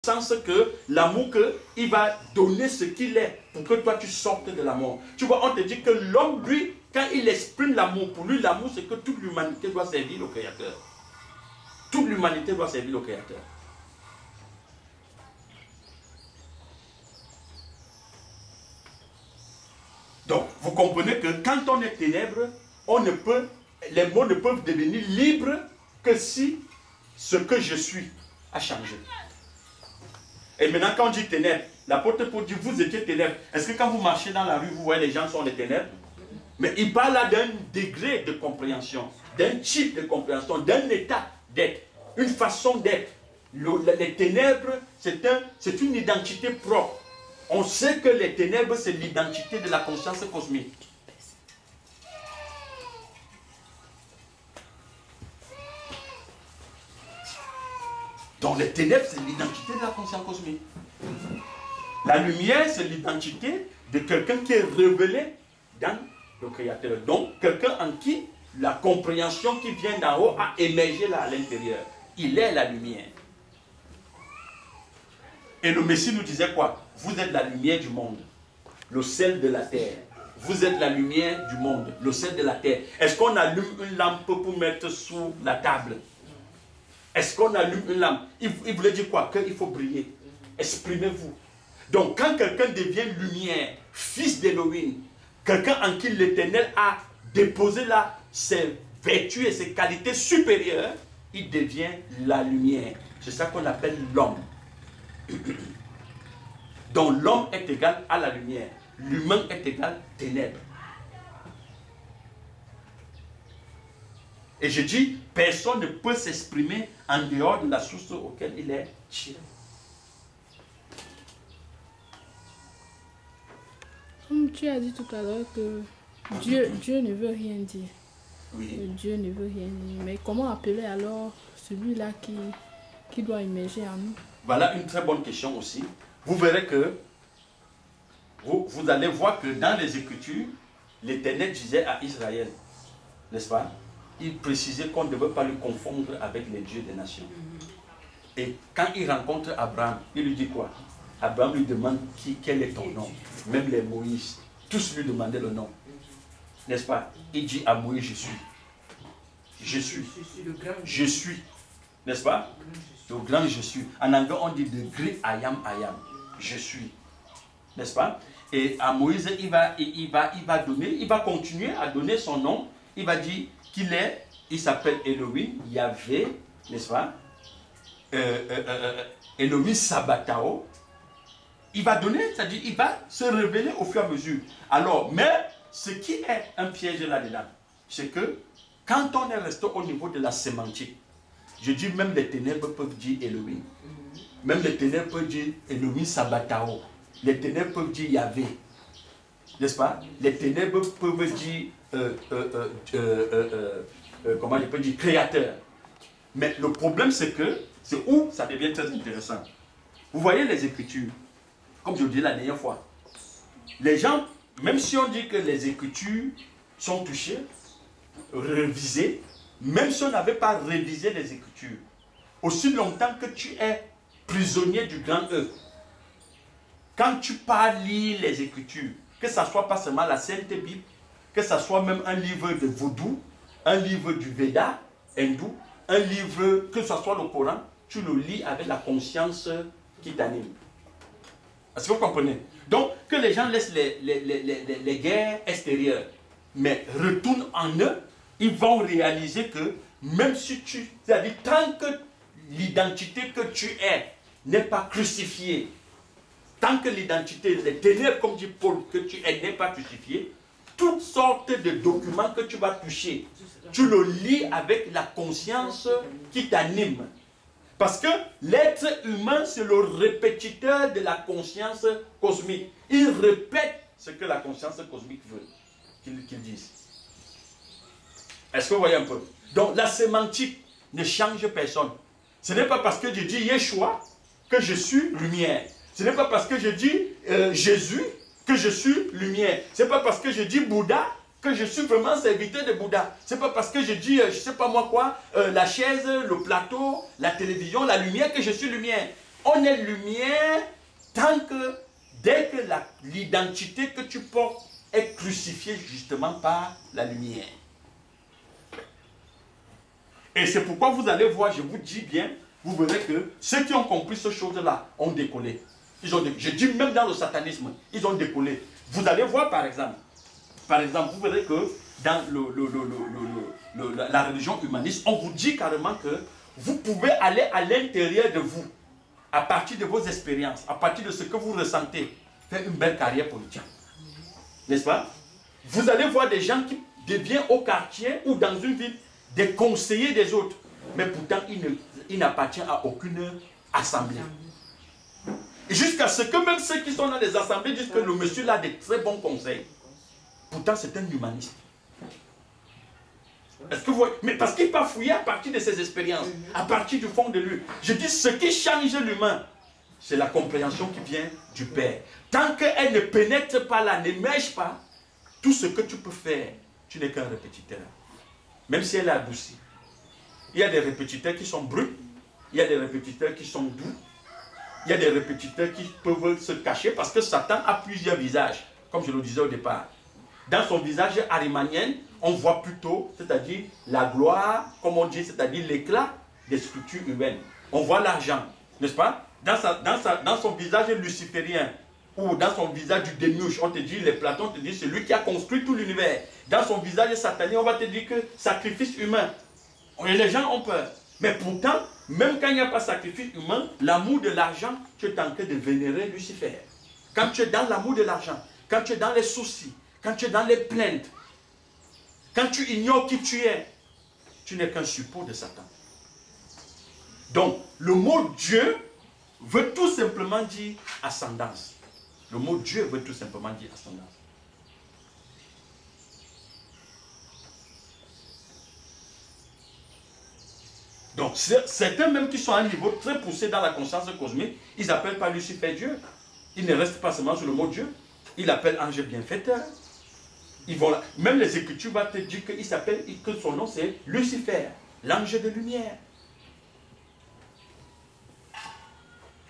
sens que l'amour, qu'il va donner ce qu'il est pour que toi tu sortes de la mort. Tu vois, on te dit que l'homme, lui, quand il exprime l'amour, pour lui, l'amour, c'est que toute l'humanité doit servir le Créateur. Toute l'humanité doit servir le Créateur. Donc, vous comprenez que quand on est ténèbres, les mots ne peuvent devenir libres que si ce que je suis a changé. Et maintenant, quand on dit ténèbres, l'apôtre Paul dit, vous étiez ténèbres. Est-ce que quand vous marchez dans la rue, vous voyez les gens sont les ténèbres? Mais il parle là d'un degré de compréhension, d'un type de compréhension, d'un état d'être, une façon d'être. Les ténèbres, c'est une identité propre. On sait que les ténèbres, c'est l'identité de la conscience cosmique. Donc les ténèbres, c'est l'identité de la conscience cosmique. La lumière, c'est l'identité de quelqu'un qui est révélé dans le Créateur. Donc, quelqu'un en qui la compréhension qui vient d'en haut a émergé là à l'intérieur. Il est la lumière. Et le Messie nous disait quoi? Vous êtes la lumière du monde, le sel de la terre. Vous êtes la lumière du monde, le sel de la terre. Est-ce qu'on allume une lampe pour mettre sous la table? Est-ce qu'on allume une lampe? Il voulait dire quoi? Qu'il faut briller. Exprimez-vous. Donc, quand quelqu'un devient lumière, fils d'Élohim, quelqu'un en qui l'Éternel a déposé là ses vertus et ses qualités supérieures, il devient la lumière. C'est ça qu'on appelle l'homme. Donc, l'homme est égal à la lumière. L'humain est égal ténèbres. Et je dis, personne ne peut s'exprimer en dehors de la source auquel il est tiré. Comme tu as dit tout à l'heure que Dieu ne veut rien dire. Oui. Dieu ne veut rien dire. Mais comment appeler alors celui-là qui doit émerger en nous? Voilà une très bonne question aussi. Vous verrez que vous allez voir que dans les Écritures, l'Éternel disait à Israël, n'est-ce pas? Il précisait qu'on ne devait pas le confondre avec les dieux des nations. Et quand il rencontre Abraham, il lui dit quoi? Abraham lui demande quel est ton nom. Même les Moïse, tous lui demandaient le nom. N'est-ce pas? Il dit à Moïse, je suis. Je suis. Je suis. N'est-ce pas? Le grand je suis. En anglais, on dit the great I am, I am. Je suis. N'est-ce pas? Et à Moïse, il va continuer à donner son nom. Il va dire il s'appelle Elohim, Yahvé, n'est-ce pas? Elohim Sabatao. Il va donner, c'est-à-dire il va se révéler au fur et à mesure. Alors, mais ce qui est un piège là-dedans, c'est que quand on est resté au niveau de la sémantique, je dis même les ténèbres peuvent dire Elohim. Même les ténèbres peuvent dire Elohim Sabatao. Les ténèbres peuvent dire Yahvé. N'est-ce pas? Les ténèbres peuvent dire comment je peux dire créateur. Mais le problème c'est où ça devient très intéressant. Vous voyez les Écritures, comme je vous disais la dernière fois, les gens, même si on dit que les Écritures sont touchées, révisées, même si on n'avait pas révisé les Écritures, aussi longtemps que tu es prisonnier du grand E, quand tu pars lire les Écritures, que ça soit pas seulement la Sainte Bible, que ça soit même un livre de Vaudou, un livre du Veda hindou, un livre, que ce soit le Coran, tu le lis avec la conscience qui t'anime. Est-ce que vous comprenez? Donc, que les gens laissent les guerres extérieures, mais retournent en eux, ils vont réaliser que même si c'est-à-dire tant que l'identité que tu es n'est pas crucifiée, tant que l'identité, les ténèbres, comme dit Paul, que tu es n'est pas crucifiée, toutes sortes de documents que tu vas toucher, tu le lis avec la conscience qui t'anime. Parce que l'être humain, c'est le répétiteur de la conscience cosmique. Il répète ce que la conscience cosmique veut qu'il dise. Est-ce que vous voyez un peu? Donc la sémantique ne change personne. Ce n'est pas parce que je dis Yeshua que je suis lumière. Ce n'est pas parce que je dis Jésus que je suis lumière. Ce n'est pas parce que je dis Bouddha que je suis vraiment serviteur de Bouddha. Ce n'est pas parce que je dis, je ne sais pas moi quoi, la chaise, le plateau, la télévision, la lumière que je suis lumière. on est lumière tant que, dès que l'identité que tu portes est crucifiée justement par la lumière. Et c'est pourquoi vous allez voir, je vous dis bien, vous verrez que ceux qui ont compris ces choses-là ont décollé. Je dis même dans le satanisme, ils ont décollé. Vous allez voir par exemple, vous verrez que dans la religion humaniste, on vous dit carrément que vous pouvez aller à l'intérieur de vous, à partir de vos expériences, à partir de ce que vous ressentez, faire une belle carrière politique. N'est-ce pas? Vous allez voir des gens qui deviennent au quartier ou dans une ville des conseillers des autres, mais pourtant ils n'appartiennent à aucune assemblée. Et jusqu'à ce que même ceux qui sont dans les assemblées disent que le monsieur là a des très bons conseils. Pourtant c'est un humaniste. Est-ce que vous voyez? Mais parce qu'il peut fouiller à partir de ses expériences, à partir du fond de lui. Je dis, ce qui change l'humain, c'est la compréhension qui vient du Père. Tant qu'elle ne pénètre pas là, n'émerge pas, tout ce que tu peux faire, tu n'es qu'un répétiteur. Même si elle est adoucie. Il y a des répétiteurs qui sont bruts, il y a des répétiteurs qui sont doux, il y a des répétiteurs qui peuvent se cacher parce que Satan a plusieurs visages, comme je le disais au départ. Dans son visage arimanien, on voit plutôt, c'est-à-dire la gloire, comme on dit, c'est-à-dire l'éclat des structures humaines. On voit l'argent, n'est-ce pas? Dans son visage luciférien, ou dans son visage du démiurge, on te dit, les Platon te dit, c'est lui qui a construit tout l'univers. Dans son visage satanique, on va te dire que sacrifice humain. Et les gens ont peur. Mais pourtant, même quand il n'y a pas de sacrifice humain, l'amour de l'argent, tu es en train de vénérer Lucifer. Quand tu es dans l'amour de l'argent, quand tu es dans les soucis, quand tu es dans les plaintes, quand tu ignores qui tu es, tu n'es qu'un suppôt de Satan. Donc, le mot Dieu veut tout simplement dire ascendance. Le mot Dieu veut tout simplement dire ascendance. Donc, certains même qui sont à un niveau très poussé dans la conscience cosmique, ils n'appellent pas Lucifer Dieu. Ils ne restent pas seulement sur le mot Dieu. Ils l'appellent ange bienfaiteur. Même les Écritures vont te dire qu'il s'appelle, que son nom c'est Lucifer, l'ange de lumière.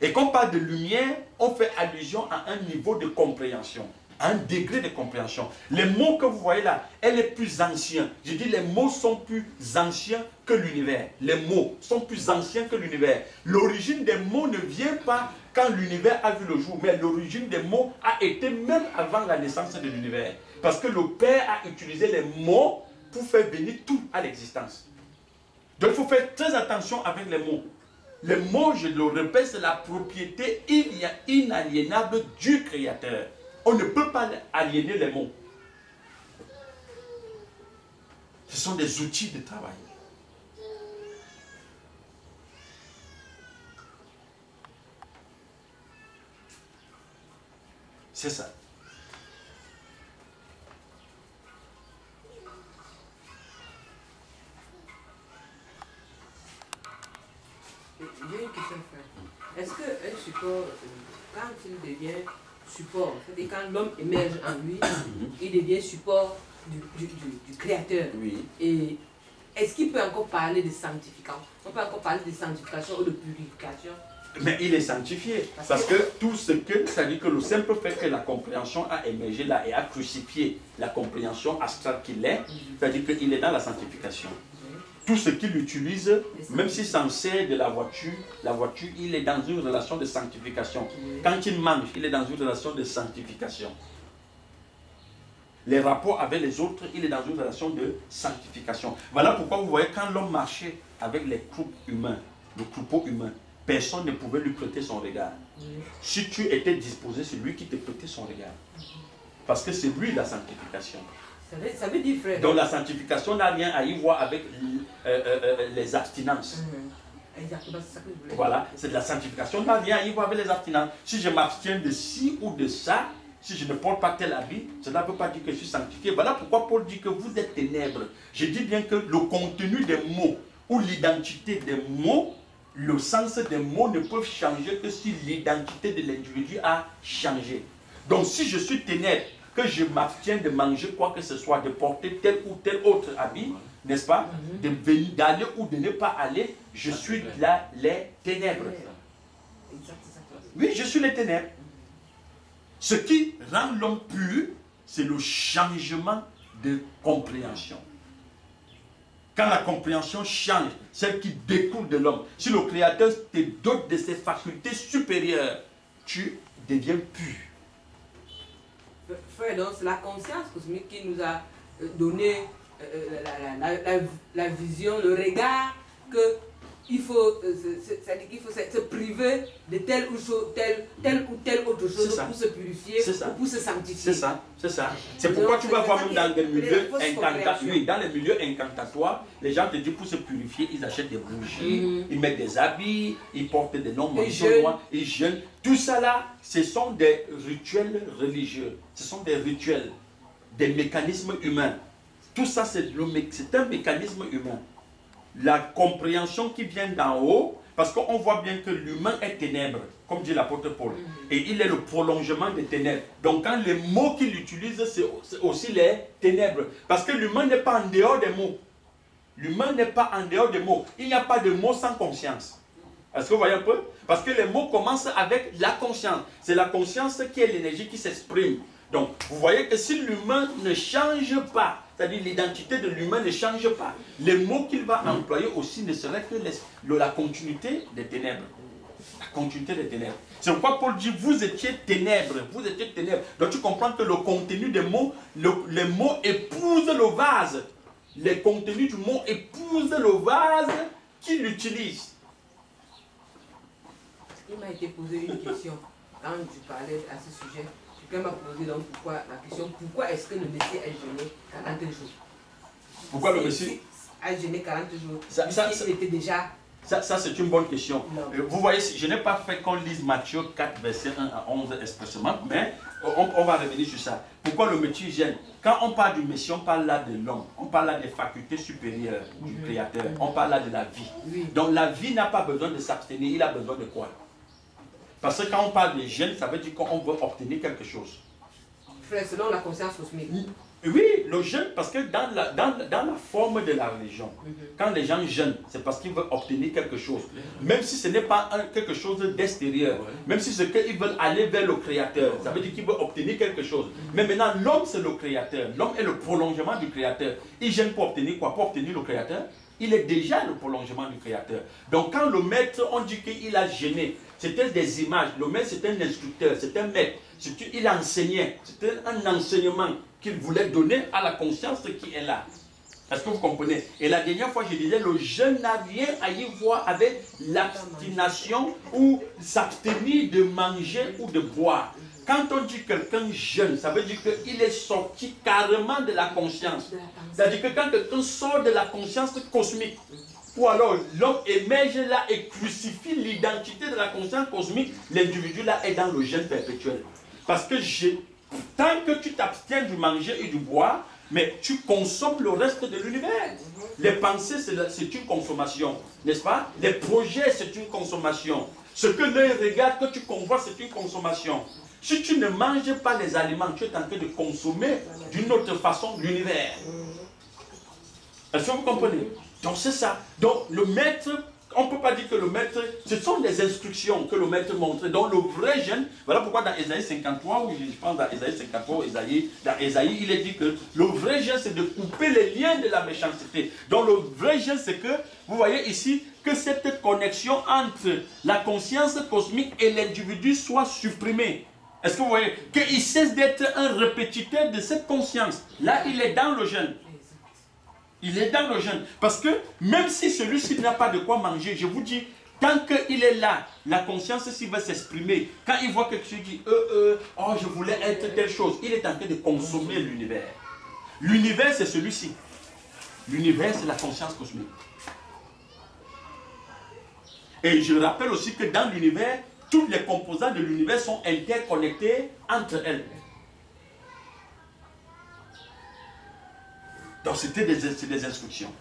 Et quand on parle de lumière, on fait allusion à un niveau de compréhension, à un degré de compréhension. Les mots que vous voyez là, elle est plus ancien. Je dis les mots sont plus anciens que l'univers. Les mots sont plus anciens que l'univers. L'origine des mots ne vient pas quand l'univers a vu le jour, mais l'origine des mots a été même avant la naissance de l'univers. Parce que le Père a utilisé les mots pour faire venir tout à l'existence. Donc il faut faire très attention avec les mots. Les mots, je le répète, c'est la propriété inaliénable du Créateur. On ne peut pas aliéner les mots. Ce sont des outils de travail. C'est ça. J'ai une question, frère. Est-ce qu'un support, quand il devient support, c'est-à-dire quand l'homme émerge en lui, il devient support du Créateur. Oui. Et est-ce qu'il peut encore parler de sanctification? On peut encore parler de sanctification ou de purification? Mais il est sanctifié. Parce que tout ce que, c'est-à-dire que le simple fait que la compréhension a émergé là et a crucifié la compréhension astrale qu'il est, c'est-à-dire qu'il est dans la sanctification. Tout ce qu'il utilise, même s'il s'en sert de la voiture, il est dans une relation de sanctification. Quand il mange, il est dans une relation de sanctification. Les rapports avec les autres, il est dans une relation de sanctification. Voilà pourquoi vous voyez quand l'homme marchait avec les groupes humains, le troupeau humain, personne ne pouvait lui prêter son regard. Si tu étais disposé, c'est lui qui te prêtait son regard. Parce que c'est lui la sanctification. Ça veut dire, frère. Donc la sanctification n'a rien à y voir avec les abstinences. Exactement, c'est ça que je voulais dire. Voilà, c'est de la sanctification, n'a rien à y voir avec les abstinences. Si je m'abstiens de ci ou de ça, si je ne porte pas tel habit, cela ne veut pas dire que je suis sanctifié. Voilà pourquoi Paul dit que vous êtes ténèbres. Je dis bien que le contenu des mots ou l'identité des mots, le sens des mots ne peuvent changer que si l'identité de l'individu a changé. Donc si je suis ténèbre, que je m'abstiens de manger quoi que ce soit, de porter tel ou tel autre habit, n'est-ce pas, d'aller ou de ne pas aller, je suis là les ténèbres. Exact, c'est ça. Oui, je suis les ténèbres. Ce qui rend l'homme pur, c'est le changement de compréhension. Quand la compréhension change, celle qui découle de l'homme, si le Créateur te dote de ses facultés supérieures, tu deviens pur. Frère, donc c'est la conscience cosmique qui nous a donné la vision, le regard que il faut, c'est-à-dire qu'il faut se priver de telle ou telle autre chose pour se purifier ou pour se sanctifier. C'est ça, c'est ça. C'est pourquoi tu vas voir même dans des milieux incantatoires. Oui, dans les milieux incantatoires, les gens te disent pour se purifier, ils achètent des bougies, ils mettent des habits, ils portent des noms noirs, ils jeûnent. Tout ça là, ce sont des rituels religieux. Ce sont des rituels, des mécanismes humains. Tout ça, c'est un mécanisme humain. La compréhension qui vient d'en haut, parce qu'on voit bien que l'humain est ténèbre, comme dit l'apôtre Paul, et il est le prolongement des ténèbres. Donc quand les mots qu'il utilise, c'est aussi les ténèbres, parce que l'humain n'est pas en dehors des mots. L'humain n'est pas en dehors des mots. Il n'y a pas de mots sans conscience. Est-ce que vous voyez un peu? Parce que les mots commencent avec la conscience. C'est la conscience qui est l'énergie qui s'exprime. Donc, vous voyez que si l'humain ne change pas, c'est-à-dire l'identité de l'humain ne change pas, les mots qu'il va employer aussi ne seraient que la continuité des ténèbres. La continuité des ténèbres. C'est pourquoi Paul dit, vous étiez ténèbres, vous étiez ténèbres. Donc tu comprends que le contenu des mots, les mots épousent le vase. Les contenus du mot épousent le vase qu'il utilise. Il m'a été posé une question quand je parlais à ce sujet. Quelqu'un m'a posé donc la question, pourquoi est-ce que le Messie a jeûné 40 jours? Pourquoi le Messie a jeûné 40 jours? Il était déjà... Ça c'est une bonne question. Vous voyez, je n'ai pas fait qu'on lise Matthieu 4, verset 1 à 11 expressément, mais on va revenir sur ça. Pourquoi le Messie gêne? Quand on parle du Messie, on parle là de l'homme, on parle là des facultés supérieures du Créateur, on parle là de la vie. Oui. Donc la vie n'a pas besoin de s'abstenir, il a besoin de quoi? Parce que quand on parle de jeûne, ça veut dire qu'on veut obtenir quelque chose. Frère, selon la conscience cosmique. Oui, le jeûne, parce que dans la forme de la religion, quand les gens jeûnent, c'est parce qu'ils veulent obtenir quelque chose. Même si ce n'est pas quelque chose d'extérieur, même si c'est qu'ils veulent aller vers le Créateur, ça veut dire qu'ils veulent obtenir quelque chose. Mais maintenant, l'homme, c'est le Créateur. L'homme est le prolongement du Créateur. Il jeûne pour obtenir quoi? Pour obtenir le Créateur. Il est déjà le prolongement du Créateur. Donc quand le maître, on dit qu'il a jeûné, c'était des images. Le maître, c'était un instructeur, c'était un maître. Il enseignait. C'était un enseignement qu'il voulait donner à la conscience qui est là. Est-ce que vous comprenez? Et la dernière fois, je disais, le jeûne n'a rien à y voir avec l'abstination ou s'abstenir de manger ou de boire. Quand on dit quelqu'un jeûne, ça veut dire qu'il est sorti carrément de la conscience. C'est-à-dire que quand quelqu'un sort de la conscience cosmique, ou alors l'homme émerge là et crucifie l'identité de la conscience cosmique, l'individu là est dans le jeûne perpétuel. Parce que tant que tu t'abstiens du manger et du boire, mais tu consommes le reste de l'univers. Les pensées, c'est une consommation, n'est-ce pas? Les projets, c'est une consommation. Ce que l'œil regarde, que tu convoites, c'est une consommation. Si tu ne manges pas les aliments, tu es en train de consommer d'une autre façon l'univers. Est-ce que vous comprenez? Donc c'est ça. Donc le maître, on ne peut pas dire que le maître, ce sont des instructions que le maître montre. Donc le vrai jeûne, voilà pourquoi dans Ésaïe 53, ou je pense dans Ésaïe 53, dans Ésaïe, il est dit que le vrai jeûne, c'est de couper les liens de la méchanceté. Donc le vrai jeûne, c'est que, vous voyez ici, que cette connexion entre la conscience cosmique et l'individu soit supprimée. Est-ce que vous voyez? Qu'il cesse d'être un répétiteur de cette conscience. Là, il est dans le jeûne. Il est dans le jeûne. Parce que même si celui-ci n'a pas de quoi manger, je vous dis, tant qu'il est là, la conscience s'il va s'exprimer. Quand il voit quelque chose, il dit, oh, je voulais être telle chose. Il est en train de consommer l'univers. L'univers, c'est celui-ci. L'univers, c'est la conscience cosmique. Et je rappelle aussi que dans l'univers, toutes les composantes de l'univers sont interconnectées entre elles. Donc c'était des instructions.